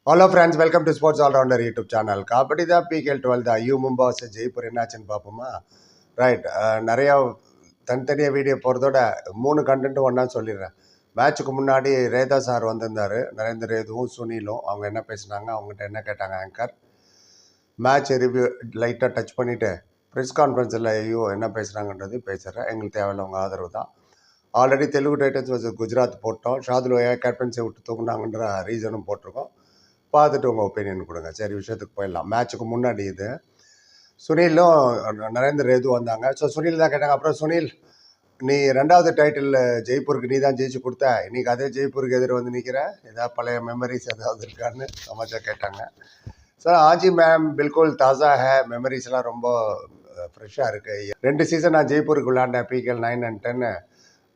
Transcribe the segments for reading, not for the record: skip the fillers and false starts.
Hello friends, welcome to sports allrounder YouTube channel. Kabaddi தான் PKL 12 தான். Mumba versus Jaipur என்னாச்சுன்னு பார்ப்போமா? ரைட். நிறையா தனித்தனியாக வீடியோ போகிறதோட 3 கண்டென்ட்டும் ஒன்றா சொல்லிடுறேன். மேட்ச்சுக்கு முன்னாடி ரேதா சார் வந்திருந்தார். நரேந்திர ரேதுவும் சுனிலும் அவங்க என்ன பேசுனாங்க, அவங்ககிட்ட என்ன கேட்டாங்க ஆங்கர். மேட்ச் ரிவ்யூ லைட்டாக டச் பண்ணிவிட்டு ப்ரெஸ் கான்ஃபரன்ஸில் என்ன பேசுகிறாங்கன்றது பேசுகிறேன். எங்களுக்கு தேவையில்ல உங்கள் ஆதரவு தான். Already Telugu Titans versus Gujarat போட்டோம். ஷாதுல் ஓயா கேப்டன்ஸை விட்டு தூக்குனாங்கன்ற ரீசனும் போட்டிருக்கோம். பார்த்துட்டு உங்கள் ஒப்பீனியன் கொடுங்க. சரி, விஷயத்துக்கு போயிடலாம். மேட்ச்சுக்கு முன்னாடி இது சுனிலும் நரேந்திர ரேது வந்தாங்க. ஸோ சுனில் தான் கேட்டாங்க. அப்புறம் சுனில், நீ 2வது டைட்டில் ஜெய்ப்பூருக்கு நீ தான் ஜெயிச்சு கொடுத்த, இன்றைக்கி அதே ஜெய்ப்பூருக்கு எதிர் வந்து நிற்கிற, ஏதாவது பழைய மெமரிஸ் ஏதாவது இருக்கான்னு சமாச்சா கேட்டாங்க. ஸோ ஆஜி மேம் பில்குல் தாசா மெமரிஸ்லாம் ரொம்ப ஃப்ரெஷ்ஷாக இருக்குது. 2 சீசன் நான் ஜெய்ப்பூருக்கு விளையாண்டேன், பிகேஎல் 9 and 10.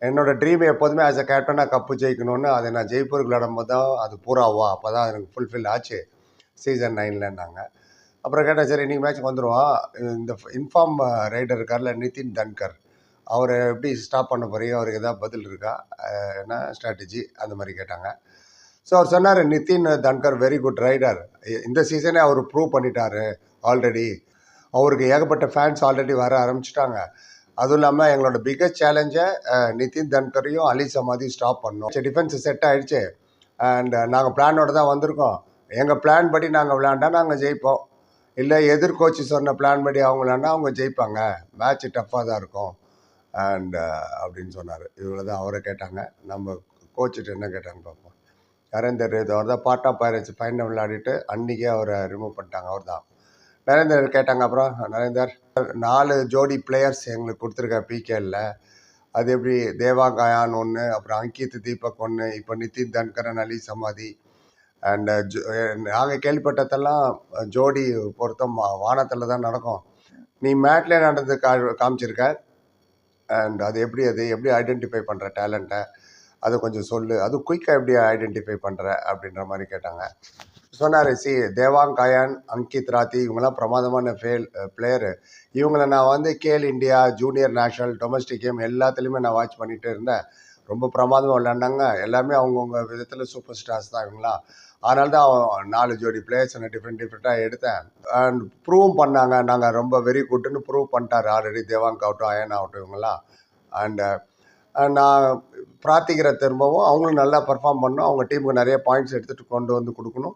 என்னோடய ட்ரீம் எப்போதுமே ஆஸ் அ கேப்டனாக கப்பு ஜெயிக்கணும்னு. அதை நான் ஜெய்ப்பூருக்கு விளையாடும் போது தான் அது பூராவா அப்போ தான் எனக்கு ஃபுல்ஃபில் ஆச்சு சீசன் 9லன்னாங்க. அப்புறம் கேட்டேன், சரி இன்றைக்கி மேட்ச்சுக்கு வந்துடுவோம், இந்த இன்ஃபார்ம் ரைடர் இருக்கார்ல நிதின் தன்கர், அவரை எப்படி ஸ்டாப் பண்ண போகிறீங்க, அவருக்கு எதாவது பதில் இருக்கா, என்ன ஸ்ட்ராட்டஜி அந்த மாதிரி கேட்டாங்க. ஸோ அவர் சொன்னார், Nitin Dhankar very good raider, இந்த சீசனே அவர் ப்ரூவ் பண்ணிட்டார். ஆல்ரெடி அவருக்கு ஏகப்பட்ட ஃபேன்ஸ் ஆல்ரெடி வர ஆரம்பிச்சிட்டாங்க. அதுவும் இல்லாமல் எங்களோட பிக்கஸ்ட் சேலஞ்சை நிதின் தன்கரையும் அலி சமாதியும் ஸ்டாப் பண்ணோம். டிஃபென்ஸ் செட் ஆகிடுச்சு அண்ட் நாங்கள் பிளானோடு தான் வந்திருக்கோம். எங்கள் பிளான் படி நாங்கள் விளையாண்டா நாங்கள் ஜெயிப்போம், இல்லை எதிர் கோச்சு சொன்ன பிளான் படி அவங்க விளையாண்டா அவங்க ஜெயிப்பாங்க. மேட்ச் டஃப்பாக தான் இருக்கும் அண்ட் அப்படின்னு சொன்னார். இவ்வளோ தான் அவரை கேட்டாங்க. நம்ம கோச்சுட்டு என்ன கேட்டாங்க பார்ப்போம். நரேந்தர் ரேது அவர் தான் பார்ட் ஆஃப் பைரட்ஸ் ஃபைனல் விளையாடிட்டு அன்றைக்கே அவரை ரிமூவ் பண்ணிட்டாங்க. அவர் தான். நரேந்தர் கேட்டாங்க. அப்புறம் நரேந்தர், 4 ஜோடி பிளேயர்ஸ் எங்களுக்கு கொடுத்துருக்க பிகேஎல்ல, அது எப்படி தேவா கயான் ஒன்று, அப்புறம் அங்கித் தீபக் ஒன்று, இப்போ நிதின் தன்கரன் அலி சமாதி அண்ட் நாங்கள் கேள்விப்பட்டதெல்லாம் ஜோடி பொருத்தம் வானத்தில் தான் நடக்கும். நீ மேட்லேயே நடந்து காமிச்சிருக்க அண்ட் அது எப்படி ஐடென்டிஃபை பண்ணுற டேலண்ட்டை அது கொஞ்சம் சொல்லு, அது குயிக்காக எப்படி ஐடென்டிஃபை பண்ணுற அப்படின்ற மாதிரி கேட்டாங்க. சொன்னார், தேவாங் கயான், அங்கித் ராத்தி இவங்கெல்லாம் பிரமாதமான பிளேயரு. இவங்களை நான் வந்து Khel India, junior national, domestic game எல்லாத்துலேயுமே நான் வாட்ச் பண்ணிகிட்டு இருந்தேன். ரொம்ப பிரமாதமாக விளையாண்டாங்க. எல்லாமே அவங்கவுங்க விதத்தில் சூப்பர் ஸ்டார்ஸ் தான் இவங்களாம். அதனால தான் 4 ஜோடி பிளேயர்ஸ் நான் டிஃப்ரெண்ட்டாக எடுத்தேன் அண்ட் ப்ரூவும் பண்ணாங்க. நாங்கள் ரொம்ப வெரி குட்டுன்னு ப்ரூவ் பண்ணிட்டார் ஆல்ரெடி தேவாங்க் ஆகட்டும், அயன் ஆகட்டும் இவங்கெல்லாம். அண்டு நான் பிரார்த்திக்கிற திரும்பவும் அவங்களும் நல்லா பர்ஃபார்ம் பண்ணணும். அவங்க டீமுக்கு நிறைய பாயிண்ட்ஸ் எடுத்துகிட்டு கொண்டு வந்து கொடுக்கணும்.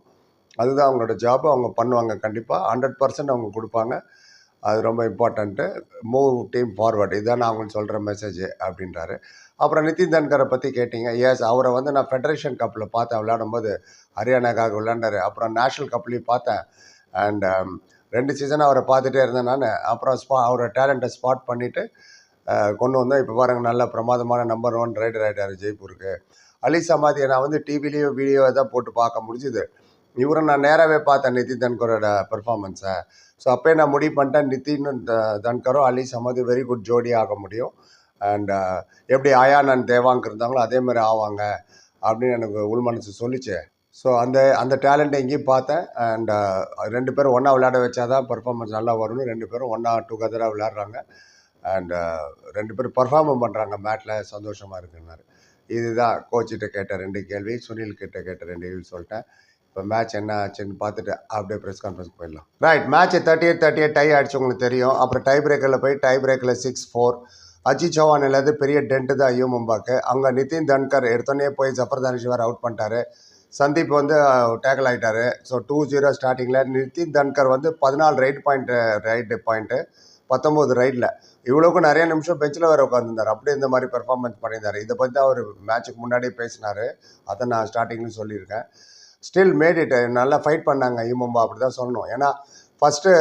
அதுதான் அவங்களோட ஜாப்பு. அவங்க பண்ணுவாங்க கண்டிப்பாக. 100% அவங்க கொடுப்பாங்க. அது ரொம்ப இம்பார்ட்டண்ட்டு. மூவ் டீம் ஃபார்வர்டு, இதுதான் நான் அவங்களுக்கு சொல்கிற மெசேஜ் அப்படின்றாரு. அப்புறம் நிதின் தன்கரை பற்றி கேட்டிங்க. எஸ், அவரை வந்து நான் ஃபெடரேஷன் கப்பில் பார்த்தேன் விளையாடும்போது. ஹரியானாக்காக விளையாண்டார். அப்புறம் நேஷ்னல் கப்லேயும் பார்த்தேன் அண்ட் 2 சீசனாக அவரை பார்த்துட்டே இருந்தேன் நான். அப்புறம் அவரோட டேலண்ட்டை ஸ்பாட் பண்ணிவிட்டு கொண்டு வந்தோம். இப்போ பாருங்கள், நல்ல பிரமாதமான நம்பர் 1 ரைடர் ஆகிட்டார் ஜெய்ப்பூருக்கு. அலி சமாதியை நான் வந்து டிவிலேயும் வீடியோவை தான் போட்டு பார்க்க முடிஞ்சுது. இவரை நான் நேராகவே பார்த்தேன் நிதின் தன்கரோட பெர்ஃபார்மன்ஸை. ஸோ அப்போயே நான் முடிவு பண்ணிட்டேன், நிதின் தன்கரும் அலி சமாதி வெரி குட் ஜோடி ஆக முடியும் அண்ட் எப்படி அயான் அண்ட் தேவாங்க் இருந்தாங்களோ அதே மாதிரி ஆவாங்க அப்படின்னு எனக்கு உள்மனசு சொல்லிச்சு. ஸோ அந்த டேலண்ட்டை எங்கேயும் பார்த்தேன் அண்ட் 2 பேரும் ஒன்றா விளையாட வச்சா தான் பர்ஃபார்மன்ஸ் நல்லா வரும்னு 2 பேரும் ஒன்றா டுகெதராக விளையாடுறாங்க அண்ட் 2 பேரும் பர்ஃபார்மும் பண்ணுறாங்க மேட்டில். சந்தோஷமாக இருக்குன்னாரு. இதுதான் கோச்சிட்ட கேட்ட 2 கேள்வி, சுனில் கிட்ட கேட்ட 2 கேள்வி சொல்லிட்டேன். இப்போ மேட்ச் என்ன ஆச்சுன்னு பார்த்துட்டு அப்படியே ப்ரெஸ் கான்ஃபரன்ஸ் போயிடலாம். ரைட், மேட்ச் 38 டை ஆகிடுச்சு உங்களுக்கு தெரியும். அப்புறம் டை பிரேக்கரில் போய் டை பிரேக்கரில் 6-4 அஜித் சௌஹான் இல்லாத பெரிய டென்ட்டு தான் மும்பாக்கு. அங்கே நிதின் தன்கர் எடுத்தோடனே போய் ஜஃபர் தானிஷ்வர் அவுட் பண்ணிட்டாரு. சந்தீப் வந்து டேக்கிள் ஆகிட்டார். ஸோ 2-0 ஸ்டார்டிங்கில். நிதின் தன்கர் வந்து 14 ரைடு பாயிண்ட்டு 19 ரைடில். இவ்வளோக்கும் நிறைய நிமிஷம் பெஞ்சில் வேறு உட்காந்துருந்தார். அப்படியே இந்த மாதிரி பெர்ஃபார்மன்ஸ் பண்ணியிருந்தார். இதை பற்றி தான் அவர் மேட்ச்சுக்கு முன்னாடியே பேசினார். அதை நான் ஸ்டார்டிங்லேயும் சொல்லியிருக்கேன். Still made it. நல்லா ஃபைட் பண்ணாங்க மும்பா, அப்படி தான் சொல்லணும். ஏன்னா ஃபஸ்ட்டு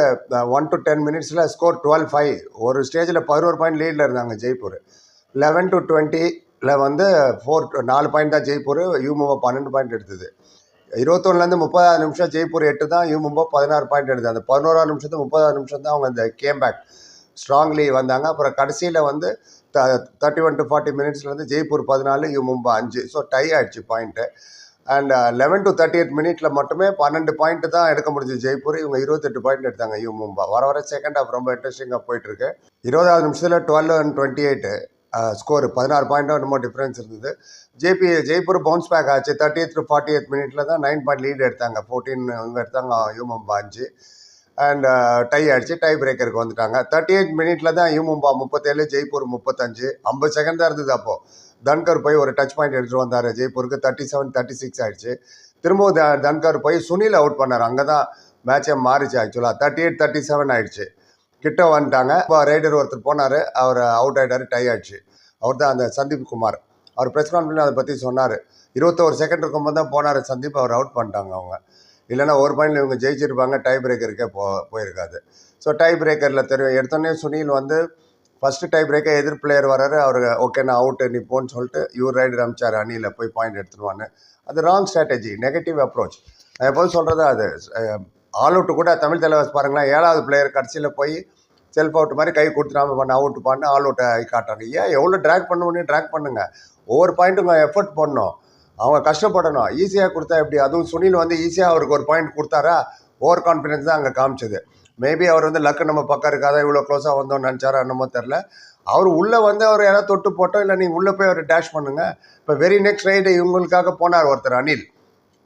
1 to 10 மினிட்ஸில் ஸ்கோர் 12-5. ஒரு ஸ்டேஜில் 11 பாயிண்ட் லீடில் இருந்தாங்க ஜெய்ப்பூர். 11 to 20 வந்து 4 பாயிண்ட் தான் ஜெய்ப்பூர். மும்பா 12 பாயிண்ட் எடுத்தது. 21லேருந்து 30வது நிமிஷம் ஜெய்ப்பூர் 8 தான், மும்பா 16 பாயிண்ட் எடுத்தது. அந்த 11வது நிமிஷத்து 30வது நிமிஷம் தான் அவங்க இந்த கேம் பேக் ஸ்ட்ராங்லி வந்தாங்க. அப்புறம் கடைசியில் வந்து 31 to 40 மினிட்ஸில் வந்து ஜெய்ப்பூர் 14, மும்பா 5. ஸோ டை ஆகிடுச்சு பாயிண்ட்டு. அண்ட் 11 to 38 மினிட்டில் மட்டுமே 12 பாயிண்ட் தான் எடுக்க முடிஞ்சு ஜெய்ப்பூர். இவங்க 28 பாயிண்ட் எடுத்தாங்க மும்பா. வர செகண்ட் ஹாஃப் ரொம்ப இன்ட்ரெஸ்டிங்காக போயிட்டுருக்கு. 20வது நிமிஷத்தில் 12 and 28 ஸ்கோரு 16 பாயிண்ட்டோ என்னமோ டிஃப்ரென்ஸ் இருந்தது. ஜெய்ப்பூர் பவுன்ஸ் பேக் ஆச்சு. 30th to 40th மினிட்ல தான் 9 பாயிண்ட் லீட் எடுத்தாங்க. 14 இவங்க எடுத்தாங்க, யூமும்பா 5. அண்ட் டை ஆயிடுச்சு. டை பிரேக்கருக்கு வந்துட்டாங்க. 38 மினிட்ல தான் யூமும்பா 37, ஜெய்ப்பூர் 35. 50 செகண்ட் தான் இருந்தது. அப்போது தன்கர் போய் ஒரு டச் பாயிண்ட் எடுத்துகிட்டு வந்தார். ஜெய்ப்பூருக்கு 37-36 ஆயிடுச்சு. திரும்பவும் தன்கர் போய் சுனில் அவுட் பண்ணார். அங்கே தான் மேட்சே மாறிச்சு. ஆக்சுவலாக 38-37 ஆயிடுச்சு. கிட்ட வந்துட்டாங்க. இப்போ ரைடர் ஒருத்தர் போனார், அவர் அவுட் ஆகிட்டார். டை ஆயிடுச்சு. அவர் தான் அந்த சந்தீப் குமார். அவர் ப்ரெஸ் கான்ஃபரன்ஸ் அதை பற்றி சொன்னார். 21 செகண்ட் இருக்கும்போது தான் போனார் சந்தீப். அவர் அவுட் பண்ணிட்டாங்க அவங்க. இல்லைன்னா ஒரு பாயிண்டில் இவங்க ஜெயிச்சிருப்பாங்க, டை பிரேக்கருக்கே போயிருக்காது. ஸோ டை பிரேக்கரில் தெரியும். எடுத்தோடனே சுனில் வந்து ஃபஸ்ட்டு டை பிரேக்கர் எதிர் பிளேயர் வர்றாரு. அவர் ஓகே நான் அவுட்டு நீ போன்னு சொல்லிட்டு இவர் ரைடர் அமிச்சார் அணியில் போய் பாயிண்ட் எடுத்துருவான்னு. அது ராங் ஸ்ட்ராட்டஜி, நெகட்டிவ் அப்ரோச். நான் எப்போதும் சொல்கிறது அது. ஆல் அவுட்டு கூட தமிழ் தலைவர் பாருங்களேன், 7வது பிளேயர் கடைசியில் போய் செல்ஃப் அவுட் மாதிரி கை கொடுத்துடாம பண்ண அவுட் பண்ண ஆல் அவுட்டை காட்டுறாங்க. ஏன் எவ்வளோ ட்ராக் பண்ண ட்ராக் பண்ணுங்கள். ஒவ்வொரு பாயிண்ட்டுங்க எஃபர்ட் பண்ணணும், அவங்க கஷ்டப்படணும். ஈஸியாக கொடுத்தா எப்படி? அதுவும் சுனில் வந்து ஈஸியாக அவருக்கு ஒரு பாயிண்ட் கொடுத்தாரா? ஓவர் கான்ஃபிடென்ஸ் தான் அங்கே காமிச்சது. மேபி அவர் வந்து லக்கு நம்ம பக்கம் இருக்காத இவ்வளோ க்ளோஸாக வந்தோம்னு நினச்சாரோ என்னமோ தெரில. அவர் உள்ளே வந்து அவர் யாராவது தொட்டு போட்டோம், இல்லை நீங்கள் உள்ளே போய் அவர் டேஷ் பண்ணுங்கள். இப்போ வெரி நெக்ஸ்ட் ரைடு இவங்களுக்காக போனார் ஒருத்தர், அனில்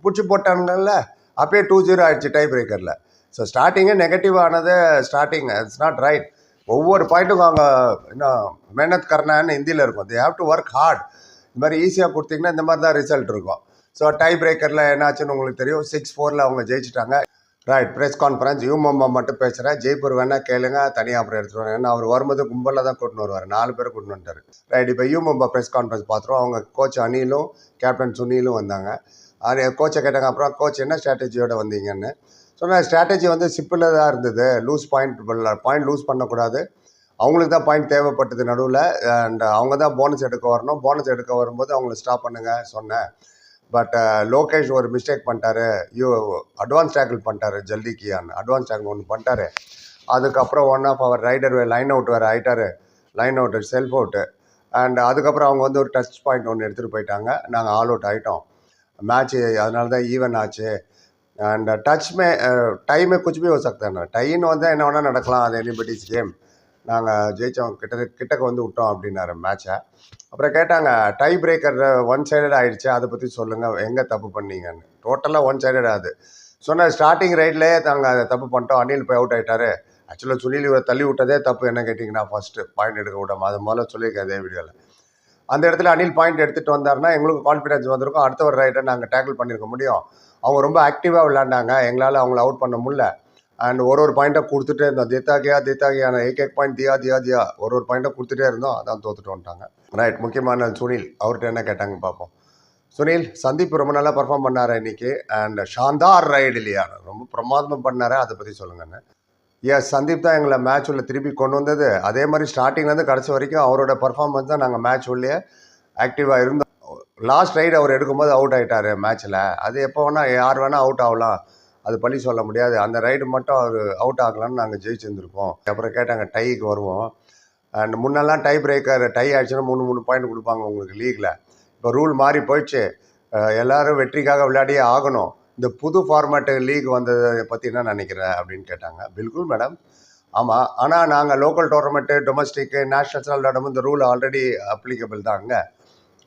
பிடிச்சி போட்டாங்கல்ல, அப்பயே 2-0 ஆயிடுச்சு டை பிரேக்கரில். ஸோ ஸ்டார்டிங்கே நெகட்டிவ் ஆனது. Starting it's not right. ஒவ்வொரு பாயிண்ட்டுக்கும் அவங்க இன்னும் மெஹனத் கர்னான்னு ஹிந்தியில் இருக்கும். They have to work hard. இந்த மாதிரி ஈஸியாக கொடுத்தீங்கன்னா இந்த மாதிரி தான் ரிசல்ட் இருக்கும். ஸோ டை பிரேக்கரில் என்னாச்சுன்னு உங்களுக்கு தெரியும். 6-4 அவங்க ஜெயிச்சிட்டாங்க. ரைட், ப்ரெஸ் கான்ஃபரன்ஸ் யூமும்பா மட்டும் பேசுகிறேன். ஜெய்ப்பூர் வேணால் கேளுங்க, தனியாக அப்புறம் எடுத்துகிட்டு வாங்க. ஏன்னா அவர் வரும்போது கும்பலில் தான் கூட்டின்னு வருவார். 4 பேர் கூட்டின்னு வந்துட்டார். ரைட், இப்போ யூமும்பா ப்ரெஸ் கான்ஃபரன்ஸ் பார்த்துருவோம். அவங்க கோச் அனிலும் கேப்டன் சுனிலும் வந்தாங்க. அது கோச்சை கேட்டாங்க, அப்புறம் கோச் என்ன ஸ்ட்ராட்டஜியோடு வந்தீங்கன்னு சொன்னால், ஸ்ட்ராட்டஜி வந்து சிம்பிளாக தான் இருந்தது. பாயிண்ட் லூஸ் பண்ணக்கூடாது. அவங்களுக்கு தான் பாயிண்ட் தேவைப்பட்டது நடுவில். அண்ட் அவங்க தான் போனஸ் எடுக்க வரணும். போனஸ் எடுக்க வரும்போது அவங்கள ஸ்டாப் பண்ணுங்க சொன்னேன். பட் லோகேஷ் ஒரு மிஸ்டேக் பண்ணிட்டாரு. அட்வான்ஸ் டேக்கிள் பண்ணிட்டாரு. ஜல்திக்கியான்னு அட்வான்ஸ் டேக்கிள் ஒன்று பண்ணிட்டாரு. அதுக்கப்புறம் ஒன் ஆஃப் அவர் ரைடர் லைன் அவுட் வேறு ஆகிட்டார். Line out, self out. And அதுக்கப்புறம் அவங்க வந்து ஒரு டச் பாயிண்ட் ஒன்று எடுத்துகிட்டு போயிட்டாங்க. நாங்கள் ஆல் அவுட் ஆகிட்டோம். மேட்ச்சு அதனால தான் ஈவன் ஆச்சு. அண்ட் டச் டை மே குச் பி ஹோ சக்தா है. டைன்னு வந்தால் என்ன வேணால் நடக்கலாம். அது எனிபடிஸ் கேம். நாங்கள் ஜெயித்தோம், கிட்டக்க வந்து விட்டோம் அப்படின்னாரு மேட்சை. அப்புறம் கேட்டாங்க, டை பிரேக்கர் ஒன் சைடட் ஆகிடுச்சு, அதை பற்றி சொல்லுங்கள், எங்கே தப்பு பண்ணீங்கன்னு. டோட்டலாக ஒன் சைடட் ஆகுது. சொன்ன ஸ்டார்டிங் ரைட்லேயே நாங்கள் அதை தப்பு பண்ணிட்டோம். அனில் போய் அவுட் ஆகிட்டாரு. ஆக்சுவலாக சுனில் தள்ளி விட்டதே தப்பு. என்ன கேட்டிங்கன்னா, ஃபஸ்ட்டு பாயிண்ட் எடுக்க விடாமல், அது முதல்ல சொல்லியிருக்கேன் அதே வீடியோவில். அந்த இடத்துல அனில் பாயிண்ட் எடுத்துகிட்டு வந்தார்னா எங்களுக்கு கான்ஃபிடன்ஸ் வந்திருக்கும். அடுத்த ஒரு ரைட்டை நாங்கள் டேக்கிள் பண்ணியிருக்க முடியும். அவங்க ரொம்ப ஆக்டிவாக விளையாண்டாங்க. எங்களால் அவங்கள அவுட் பண்ண முடியல. அண்ட் ஒரு பாயிண்ட்டை கொடுத்துட்டே இருந்தோம். தேத்தாகியா ஏக் பாயிண்ட் தியா ஒரு பாயிண்ட்டை கொடுத்துட்டே இருந்தோம். அதான் தோத்துட்டு வந்துட்டாங்க. ரைட், முக்கியமான சுனில், அவர்கிட்ட என்ன கேட்டாங்க பார்ப்போம். சுனில், சந்தீப் ரொம்ப நல்லா பர்ஃபார்ம் பண்ணார் இன்னைக்கு. அண்ட் ஷாந்தார் ரைடு இல்லையா, ரொம்ப பிரமாதமாக பண்ணார், அதை பற்றி சொல்லுங்கன்னு. எஸ், சந்தீப் தான் எங்களை மேட்ச் உள்ள திருப்பி கொண்டு வந்தது. அதே மாதிரி ஸ்டார்டிங்லேருந்து கடைசி வரைக்கும் அவரோட பர்ஃபார்மன்ஸ் தான் நாங்கள் மேட்ச் உள்ளே ஆக்டிவாக இருந்தோம். லாஸ்ட் ரைடு அவர் எடுக்கும்போது அவுட் ஆகிட்டார் மேட்ச்சில். அது எப்போ வேணால் யார் வேணால் அவுட் ஆகலாம், அது பழி சொல்ல முடியாது. அந்த ரைடு மட்டும் அவர் அவுட் ஆகலான்னு நாங்கள் ஜெயிச்சிருந்துருப்போம். அப்புறம் கேட்டாங்க டைக்கு வருவோம். அண்ட் முன்னெல்லாம் டை பிரேக்கர் டை ஆயிடுச்சுன்னா 3 பாயிண்ட் கொடுப்பாங்க உங்களுக்கு லீகில். இப்போ ரூல் மாறி போயிடுச்சு. எல்லோரும் வெற்றிக்காக விளையாடியே ஆகணும். இந்த புது ஃபார்மேட்டு லீக் வந்ததை பற்றி என்ன நினைக்கிறேன் அப்படின்னு கேட்டாங்க. பில்குல் மேடம், ஆமாம். ஆனால் நாங்கள் லோக்கல் டோர்னமெண்ட்டு, டொமஸ்டிக்கு, நேஷ்னல்ஸ்லாம் விளையாடும் இந்த ரூல் ஆல்ரெடி அப்ளிகபிள் தான்.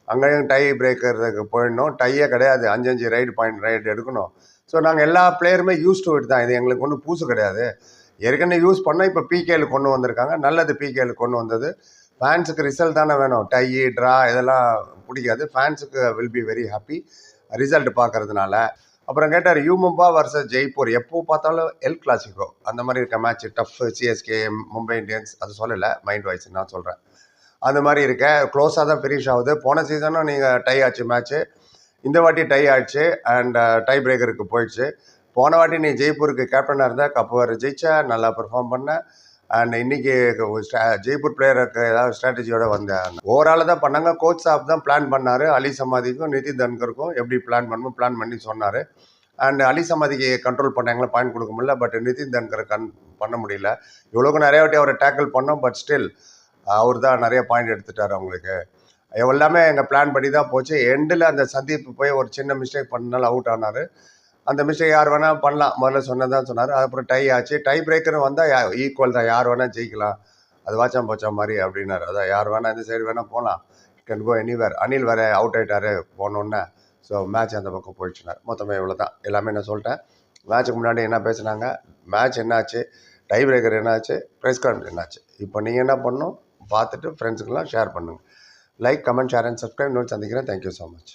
அங்கேயும் டை பிரேக்கருக்கு போயிடணும். டையே கிடையாது. 5 ரைடு எடுக்கணும். ஸோ நாங்கள் எல்லா பிளேயருமே யூஸ் டு இட் தான். இது எங்களுக்கு ஒன்றும் புதுசு கிடையாது. ஏற்கனவே யூஸ் பண்ணால் இப்போ பிகேல கொண்டு வந்திருக்காங்க. நல்லது, பிகேல கொண்டு வந்தது. ஃபேன்ஸுக்கு ரிசல்ட் தானே வேணும். டை, ட்ரா இதெல்லாம் பிடிக்காது. ஃபேன்ஸுக்கு will be very happy result பார்க்கறதுனால. அப்புறம் கேட்டார், யூமும்பா வர்சஸ் ஜெய்ப்பூர். எப்போ பார்த்தாலும் எல் கிளாசிக்கோ அந்த மாதிரி இருக்க match, tough, CSK, Mumbai Indians, அது சொல்லலை, மைண்ட் வாய்ஸ் நான் சொல்கிறேன். அந்த மாதிரி இருக்க க்ளோஸாக தான் ஃபினிஷ் ஆகுது. போன சீசனும் நீங்கள் டை ஆச்சு மேட்ச்சு, இந்த வாட்டி டை ஆயிடுச்சு. அண்ட் டை பிரேக்கருக்கு போயிடுச்சு. போன வாட்டி நீ ஜெய்ப்பூருக்கு கேப்டனாக இருந்தால் கப்பு வர ஜெயிச்ச, நல்லா பெர்ஃபார்ம் பண்ண. அண்ட் இன்றைக்கி ஜெய்ப்பூர் பிளேயருக்கு ஏதாவது ஸ்ட்ராட்டஜியோடு வந்தேன். ஓவரால் தான் பண்ணாங்க. கோச் சாப் தான் பிளான் பண்ணார். அலி சமாதிக்கும் நிதின் தன்கருக்கும் எப்படி பிளான் பண்ணி சொன்னார். அண்ட் அலி சமாதிக்கு கண்ட்ரோல் பண்ணாங்களே, பாயிண்ட் கொடுக்க முடியல. பட் நிதின் தன்கரை பண்ண முடியல. இவ்வளோக்கு நிறைய வாட்டி அவரை டேக்கிள் பண்ணோம். பட் ஸ்டில் அவர் தான் நிறைய பாயிண்ட் எடுத்துட்டார் அவங்களுக்கு. எல்லாமே எங்கள் பிளான் பண்ணி தான் போச்சு. எண்டில் அந்த சந்தீப் போய் ஒரு சின்ன மிஸ்டேக் பண்ணனால அவுட் ஆனார். அந்த மிஸ்டேக் யார் வேணால் பண்ணலாம், முதல்ல சொன்னதான் சொன்னார். அப்புறம் டை ஆச்சு. டை பிரேக்கர் வந்தால் ஈக்குவல் தான், யார் வேணால் ஜெயிக்கலாம். அது வாச்சாம் போச்சா மாதிரி அப்படின்னாரு. அதான் யார் வேணால் இந்த சைடு வேணால் போகலாம், கேன் கோ எனிவேர். அனில் வேறு அவுட் ஆகிட்டாரு போனோன்னே. ஸோ மேட்ச் அந்த பக்கம் போயிடுச்சுனார். மொத்தமே இவ்வளோ தான், எல்லாமே நான் சொல்லிட்டேன். மேட்ச்சுக்கு முன்னாடி என்ன பேசுனாங்க, மேட்ச் என்னாச்சு, டை பிரேக்கர் என்னாச்சு, ப்ரெஸ் கான்ஃபரன்ஸ் என்னாச்சு. இப்போ நீங்கள் என்ன பண்ணணும் பார்த்துட்டு ஃப்ரெண்ட்ஸுக்கெல்லாம் ஷேர் பண்ணுங்கள். Like, comment, share and subscribe. Note சந்திக்கிறேன். Thank you so much.